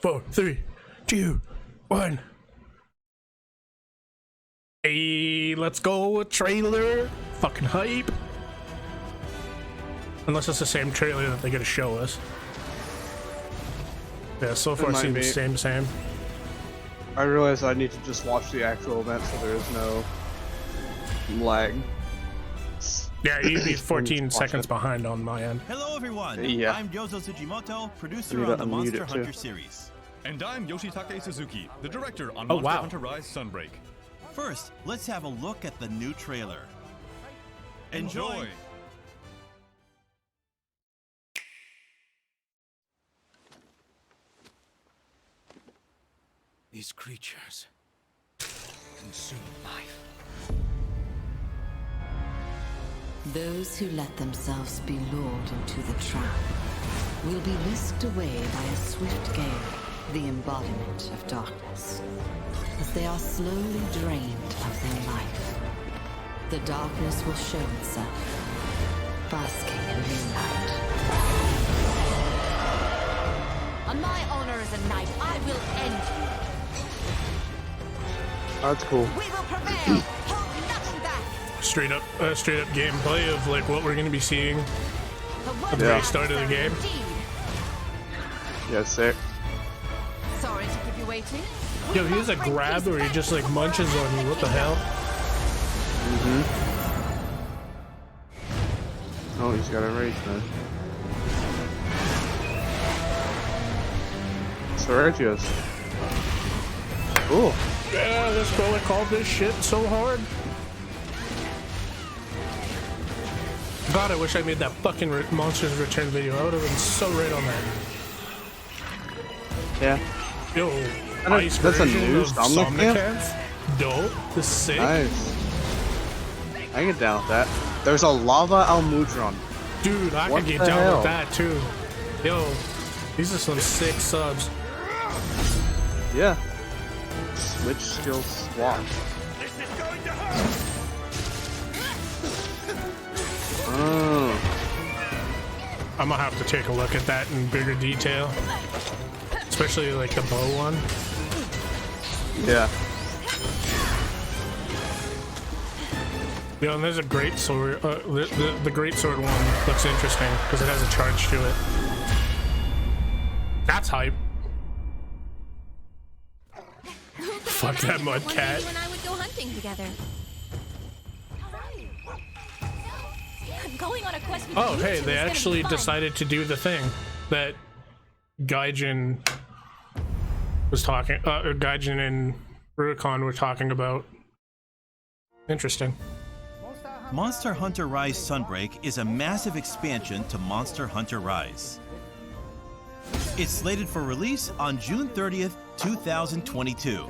4, 3, 2, 1. Hey, let's go, trailer. Fucking hype. Unless it's the same trailer that they're gonna show us. Yeah, so far it seems same. I realize I need to just watch the actual event so there is no lag. Yeah, you'd be 14 seconds behind on my end. Hello everyone, Yeah. I'm Yozo Tsujimoto, producer on the Monster Hunter series. And I'm Yoshitake Suzuki, the director on Oh, Monster wow. Hunter Rise Sunbreak. First, let's have a look at the new trailer. Enjoy! These creatures consume life. Those who let themselves be lured into the trap will be whisked away by a swift gale, the embodiment of darkness. As they are slowly drained of their life, the darkness will show itself, basking in moonlight. On my honor as a knight, I will end you. That's cool. We will prevail. Hold nothing back. Straight up gameplay of like what we're gonna be seeing The at world the very has start of the game. indeed. Yeah, sick. Sorry to keep you waiting. Yo, he has a grab where he just like munches on you. What the hell? Oh, he's got a rage, man. Sergius. Cool. Yeah, this fella called this shit so hard. God, I wish I made that fucking Monsters Return video. I would have been so right on that. Yeah. Yo, That's a version new of Somnicanth? Dope. This is sick. Nice. I can get down with that. There's a lava Almudron. Dude, I What could get the down hell? with that too. Yo, these are some sick subs. Yeah. Switch skill swap. Oh. I'm gonna have to take a look at that in bigger detail. Especially like the bow one. Yeah. Yo, and there's a great sword. The great sword one looks interesting because it has a charge to it. That's hype. Fuck that mud cat. You and I would go hunting together. I'm going on a quest with Oh, you hey, two. they It's gonna actually be fun. decided to do the thing that Gaijin was talking. Gaijin and Rurikon were talking about. Interesting. Monster Hunter Rise Sunbreak is a massive expansion to Monster Hunter Rise. It's slated for release on June 30th, 2022.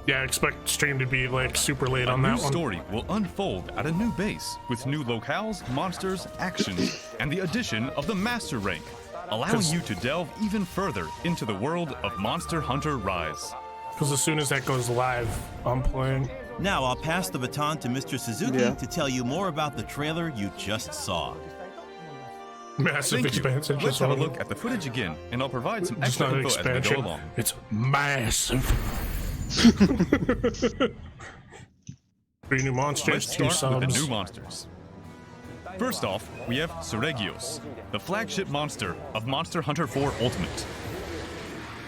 Yeah, I expect stream to be like super late on A new that one. story will unfold at a new base with new locales, monsters, actions, and the addition of the Master Rank, allowing you to delve even further into the world of Monster Hunter Rise. Because as soon as that goes live, I'm playing. Now I'll pass the baton to Mr. Suzuki Yeah. to tell you more about the trailer you just saw. Massive Thank you. expansion. Let's have a look at the footage again, and I'll provide some It's extra not an info as we go expansion. along. It's massive. 3 new monsters, Let's 2 start with the subs. new monsters. First off, we have Seregios, the flagship monster of Monster Hunter 4 Ultimate.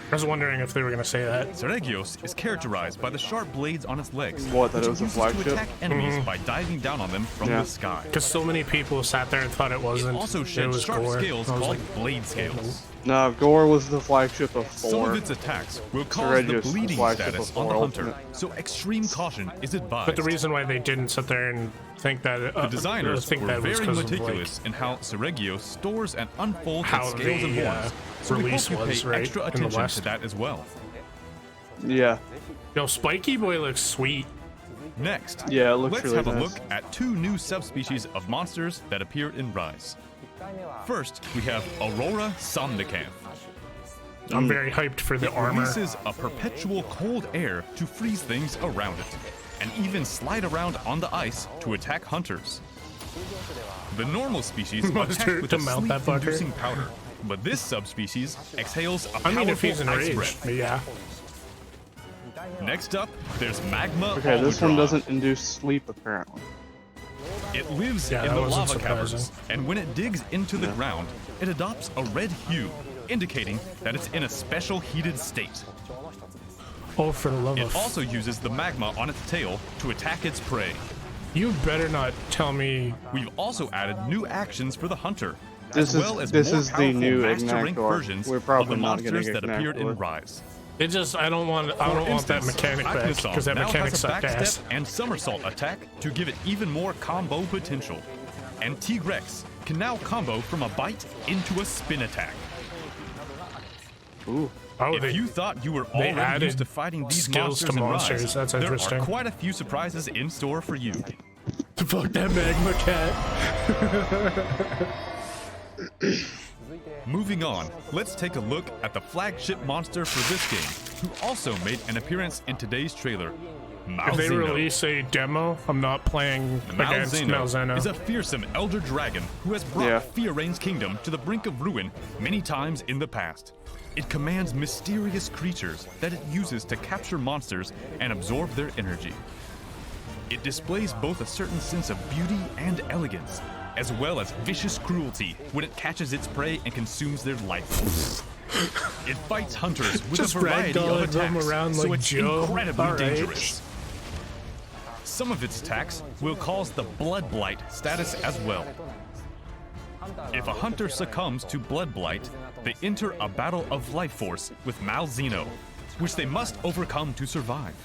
I was wondering if they were gonna say that. Seregios is characterized by the sharp blades on its legs, What, that which it was a uses flagship? to attack enemies by diving down on them from Yeah. the sky. Because so many people sat there and thought it It wasn't. also it sheds was sharp gore. scales I was called like, blade scales. No, Gore was the flagship of Some 4. of its attacks will cause Seregios, the bleeding flagship status of on the 4 hunter, Ultimate. so extreme caution is advised. but the reason why they didn't sit there and think that The designers think were that was very 'cause of, meticulous in how Seregios stores and unfolds how its scales and the, horns, so we release hope you was, pay right, extra in the attention West. to that as well. Yeah. Yo, Spiky Boy looks sweet. Next, Yeah, it looks let's really have a nice. look at 2 new subspecies of monsters that appear in Rise. First, we have Aurora Somnicanth. I'm very hyped for the It armor. releases a perpetual cold air to freeze things around it, and even slide around on the ice to attack hunters. The normal species Mustard attack with to a mount that fucker. sleep-inducing powder, But this subspecies exhales a I mean, if he's powerful ice enraged, breath. yeah. Next up, there's magma. Okay, this one Albatross. doesn't induce sleep apparently. It lives Yeah, in that the wasn't lava caverns, surprising. and when it digs into the ground, it adopts a red hue, indicating that it's in a special heated state. Oh, for the love It of... also uses the magma on its tail to attack its prey. You better not tell me... We've also added new actions for the hunter, This as well as is more the powerful new master rank Ignactor. versions We're of probably the not getting monsters that appeared in Ignactor. Rise. It just... I don't want that mechanic back, Agnesov because that now mechanic has a sucked ass. backstep and somersault attack to give it even more combo potential. And T-Rex can now combo from a bite into a spin attack. Ooh. Oh, If you thought you were they already added used to fighting these skills monsters to in monsters. Rise, That's there interesting. are quite a few surprises in store for you. Fuck that magma cat. Moving on, let's take a look at the flagship monster for this game, who also made an appearance in today's trailer, If they Malzeno. release a demo, I'm not playing against Malzeno. is a fearsome elder dragon who has brought Fioraine's kingdom to the brink of ruin many times in the past. It commands mysterious creatures that it uses to capture monsters and absorb their energy. It displays both a certain sense of beauty and elegance, as well as vicious cruelty when it catches its prey and consumes their life force. It fights hunters with Just a variety of ragdolling them attacks, around so like it's Joe. incredibly All right. dangerous. Some of its attacks will cause the Blood Blight status as well. If a hunter succumbs to Blood Blight, they enter a battle of life force with Malzeno, which they must overcome to survive.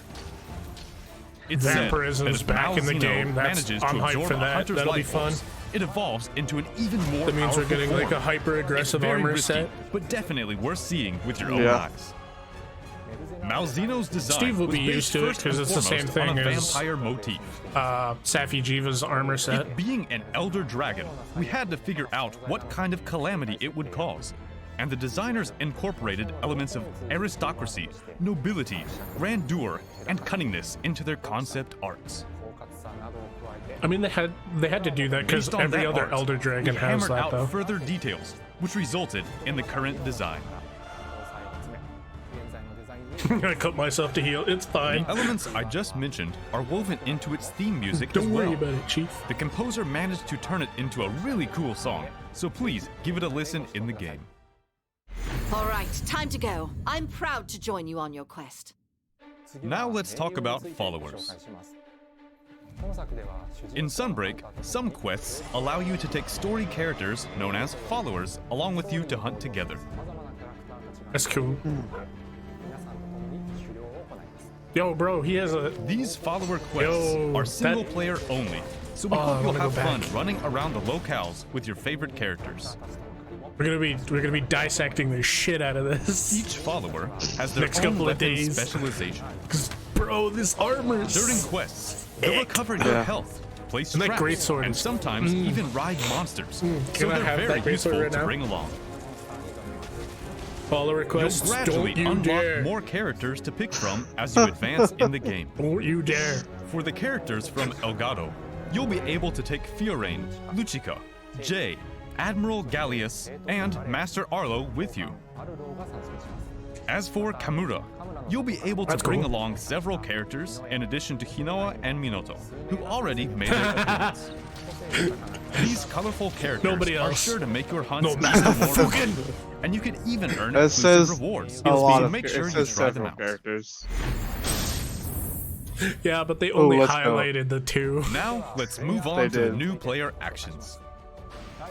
It's said Vampirism's that if back in the Malzeno game. manages I'm to hyped absorb for a that. hunter's That'll be life fun. force, it evolves into an even more That means we're powerful getting like form. a hyper It's aggressive very armor risky, set. but definitely worth seeing with your own Yeah. eyes. Malzeno's design Steve will was be based used to it, first 'cause and it's the same foremost on thing a as- vampire motif. Safi Jiva's armor set. It being an elder dragon, we had to figure out what kind of calamity it would cause. And the designers incorporated elements of aristocracy, nobility, grandeur, and cunningness into their concept arts. I mean, they had to do that because Based on every that other art, Elder we Dragon has hammered that, out though. further details, which resulted in the current design. I cut myself to heal. It's fine. The elements I just mentioned are woven into its theme music Don't as worry well. about it, Chief. The composer managed to turn it into a really cool song, so please give it a listen in the game. All right, time to go. I'm proud to join you on your quest. Now let's talk about followers. In Sunbreak, some quests allow you to take story characters known as followers along with you to hunt together. That's cool. Yo, bro, he has a... These follower quests Yo, are that- single player only, so we Oh, I hope you'll wanna go have fun back. running around the locales with your favorite characters. We're gonna be dissecting the shit out of this. Each follower has their Next own couple of weapon days. specialization. Bro, this armor. During quests, they'll recover your Yeah. health, place And that traps, greatsword and is- sometimes even ride monsters. So Can I they're have very that greatsword useful right to now? bring along. Follow You'll requests. gradually Don't you unlock dare. more characters to pick from as you advance in the game. Don't you dare. For the characters from Elgato, you'll be able to take Fiorayne, Lucica, Jay, Admiral Gallius, and Master Arlo with you. As for Kamura, you'll be able to That's bring cool. along several characters in addition to Hinoa and Minoto, who already made their appearance. These colorful characters Nobody are else. sure to make your hunts No, even Master more fucking- fun, and you can even earn That exclusive says rewards. a lot So of make it sure you says try them several out. characters. Yeah, but they only let's go. highlighted the two. Now, let's move on They to the did. new player actions.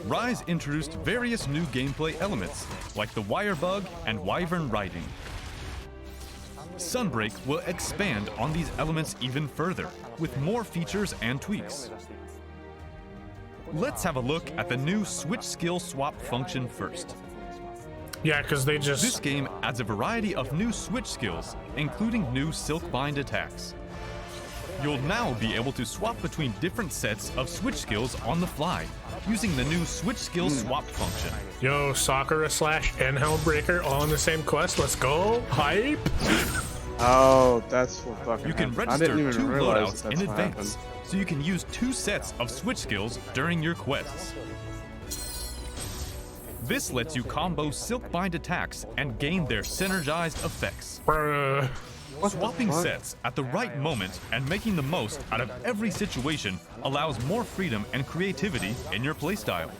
Rise introduced various new gameplay elements, like the wire bug and wyvern riding. Sunbreak will expand on these elements even further, with more features and tweaks. Let's have a look at the new switch skill swap function first. Yeah, because they This just... game adds a variety of new switch skills, including new Silkbind attacks. You'll now be able to swap between different sets of switch skills on the fly, using the new switch skill swap function. Yo, Sakura slash and Hellbreaker all in the same quest. Let's go. Hype. Oh, that's what fucking You can happened. I didn't register even 2 realize loadouts that's in what advance, so you can use 2 sets of switch skills during your quests. This lets you combo Silkbind attacks and gain their synergized effects. Bruh. Swapping sets at the right moment and making the most out of every situation allows more freedom and creativity in your playstyle.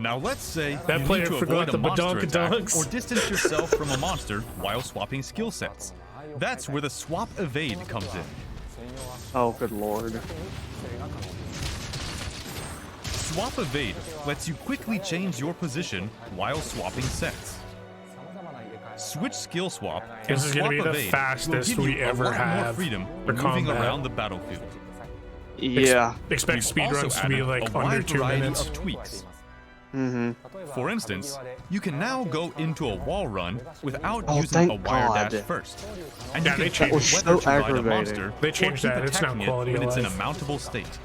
Now let's say That you player need to forgot avoid the a monster attack badonkadonks. or distance yourself from a monster while swapping skill sets. That's where the swap evade comes in. Oh, good lord. Swap evade lets you quickly change your position while swapping sets. Switch skill swap and This is swap gonna be the evade fastest will give we you a ever lot more have freedom for moving combat. around the battlefield. Yeah. Expect We've also speedruns to be added like a under wide 2 variety minutes. of tweaks. Mm-hmm. For instance, you can now go into a wall run without Oh, using a thank wire God. dash first. And Yeah, you they can choose changed- That was whether so to ride a aggravating. monster They or changed keep that. It's now attacking it quality when of it's in a life. mountable state.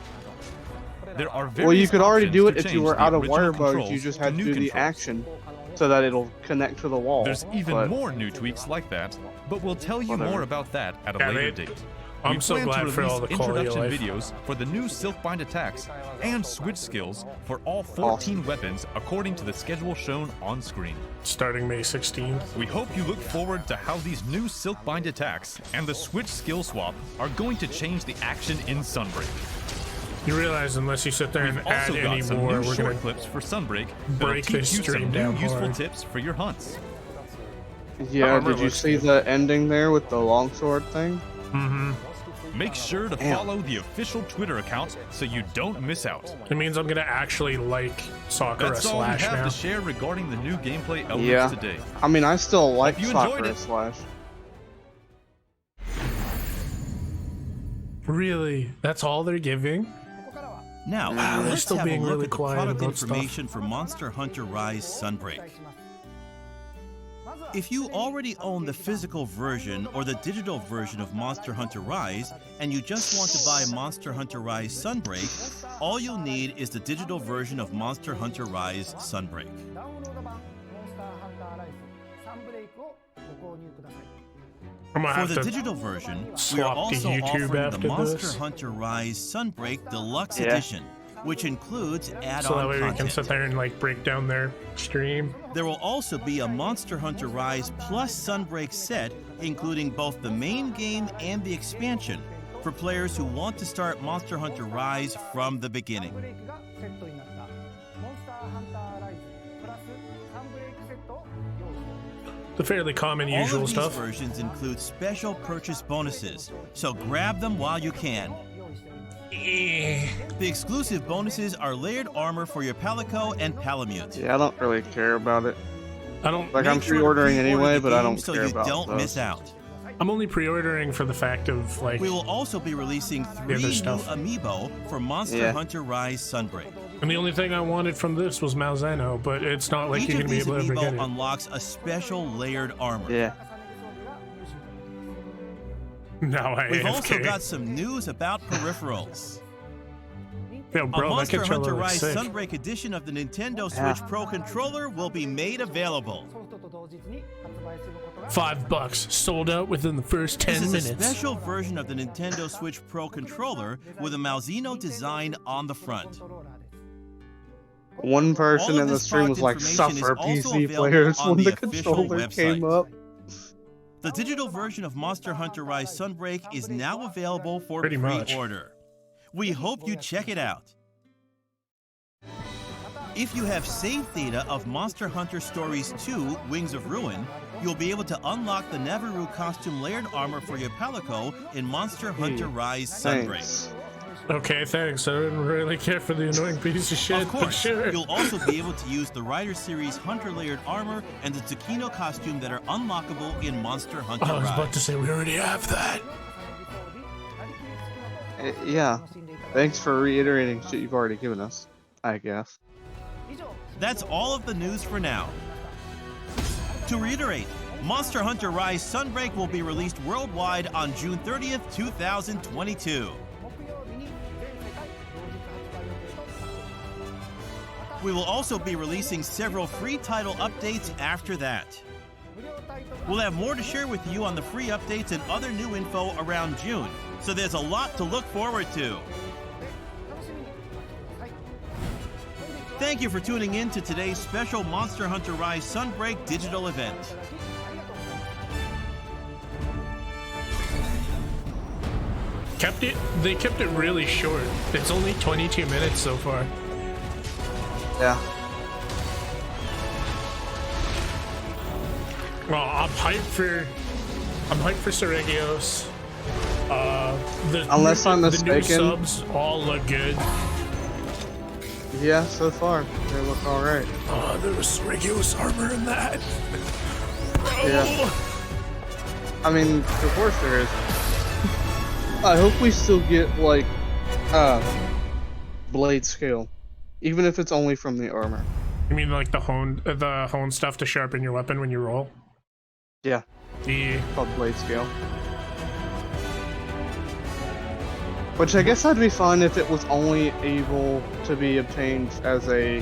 There are Well, you various could already do it options if to you were change the out of original wire bugs. controls You just had to new do the controls. action so that it'll connect to the wall. There's even but more new tweaks like that, but we'll tell you Whatever. more about that at a Yeah, later they- date. I'm We so plan to glad for all release the quality of introduction life. videos for the new Silkbind attacks and switch skills for all 14 weapons according to the schedule shown on screen. Starting May 16th. We hope you look forward to how these new Silkbind attacks and the switch skill swap are going to change the action in Sunbreak. You realize unless you sit there and We've add also any got some more, new we're short gonna clips for Sunbreak that'll break teach this you stream some new down useful hard. tips for your hunts. yeah, armor did you looks see good. the ending there with the longsword thing? Mm-hmm. Make sure to Damn. follow the official Twitter account so you don't miss out. It means I'm gonna actually like Sakura That's all we Slash have now. to share regarding the new gameplay elements Yeah. today. I mean, I still like you enjoyed Sakura it. Slash. Really? That's all they're giving? Now, they're let's still have a being look really at the quiet product about stuff. information for Monster Hunter Rise Sunbreak. If you already own the physical version or the digital version of Monster Hunter Rise, and you just want to buy Monster Hunter Rise Sunbreak, all you'll need is the digital version of Monster Hunter Rise Sunbreak. I'm gonna For have the to digital version, we are swap to also YouTube offering the after Monster this. Hunter Rise Sunbreak Deluxe Yeah. Edition, which includes add-on so that way we can content. sit there and like break down their stream. There will also be a Monster Hunter Rise Plus Sunbreak set, including both the main game and the expansion, for players who want to start Monster Hunter Rise from the beginning. The fairly common All usual of these stuff. versions include special purchase bonuses, so grab them while you can. The exclusive bonuses are layered armor for your Palico and Palamute. Yeah, I don't really care about it. I don't. Like, I'm Make sure to pre-ordering pre-order anyway, the but I game don't so care you about don't those. miss out. I'm only pre-ordering for the fact of like. We will also be releasing 3 other new stuff. amiibo for Monster Yeah. Hunter Rise Sunbreak. And the only thing I wanted from this was Malzeno, but it's not like Each you're of gonna be these able to ever get amiibo it. unlocks a special layered armor. Yeah. Now I We've also AFK. got some news about peripherals. Yo, A bro, that Monster controller Hunter looks Rise sick. Sunbreak edition of the Nintendo Yeah. Switch Pro controller will be made available. $5 sold out within the first 10 This is a minutes. special version of the Nintendo Switch Pro controller with a Malzeno design on the front. One person All of in the this stream was like, product information suffer is also PC available players on when the the official controller came website. up. The digital version of Monster Hunter Rise Sunbreak is now available for Pretty much. pre-order. We hope you check it out. If you have saved data of Monster Hunter Stories 2 Wings of Ruin, you'll be able to unlock the Naviru costume layered armor for your Palico in Monster Hunter Rise Sunbreak. Thanks. Okay, thanks. I didn't really care for the annoying piece of shit, Of but course, sure. you'll also be able to use the Rider Series Hunter layered armor and the Tsukino costume that are unlockable in Monster Hunter I was Rise. about to say we already have that. Yeah. Thanks for reiterating shit you've already given us, I guess. That's all of the news for now. To reiterate, Monster Hunter Rise Sunbreak will be released worldwide on June 30th, 2022. We will also be releasing several free title updates after that. We'll have more to share with you on the free updates and other new info around June, so there's a lot to look forward to. Thank you for tuning in to today's special Monster Hunter Rise Sunbreak digital event. They kept it really short. It's only 22 minutes so far. Yeah. Well, I'm hyped for Seregios. Unless I'm the new mistaken. subs all look good. Yeah, so far they look all right. Oh, there was Seregios armor in that. Yeah. I mean, of course there is. I hope we still get like blade scale, even if it's only from the armor. You mean like the hone stuff to sharpen your weapon when you roll? Yeah, Yeah. called blade scale. Which I guess that'd be fun if it was only able to be obtained as a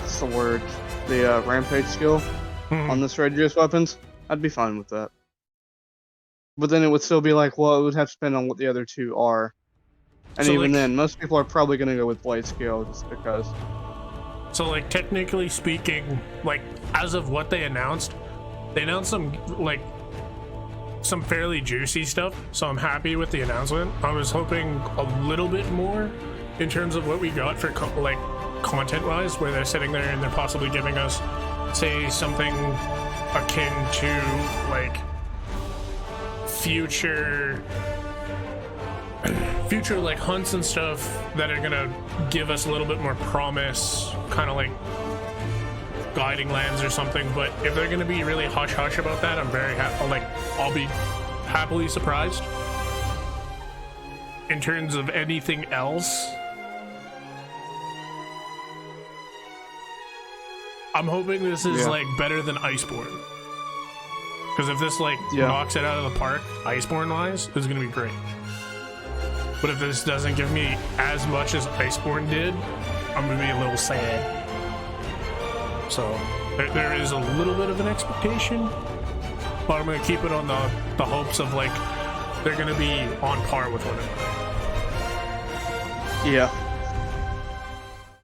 what's the word? The rampage skill on the Seregios weapons. I'd be fine with that. But then it would still be like, well, it would have to depend on what the other two are. And So, even like- then, most people are probably going to go with blade scale just because. So like technically speaking, like as of what they announced some fairly juicy stuff. So I'm happy with the announcement. I was hoping a little bit more in terms of what we got for content-wise, where they're sitting there and they're possibly giving us, say, something akin to like future like hunts and stuff that are gonna give us a little bit more promise, kind of like guiding lands or something. But if they're gonna be really hush hush about that, I'm very I'll be happily surprised. In terms of anything else, I'm hoping this is like better than Iceborne, because if this knocks it out of the park Iceborne wise, it's gonna be great. But if this doesn't give me as much as Iceborne did, I'm gonna be a little sad. So there is a little bit of an expectation, but I'm gonna keep it on the hopes of they're gonna be on par with one another. Yeah.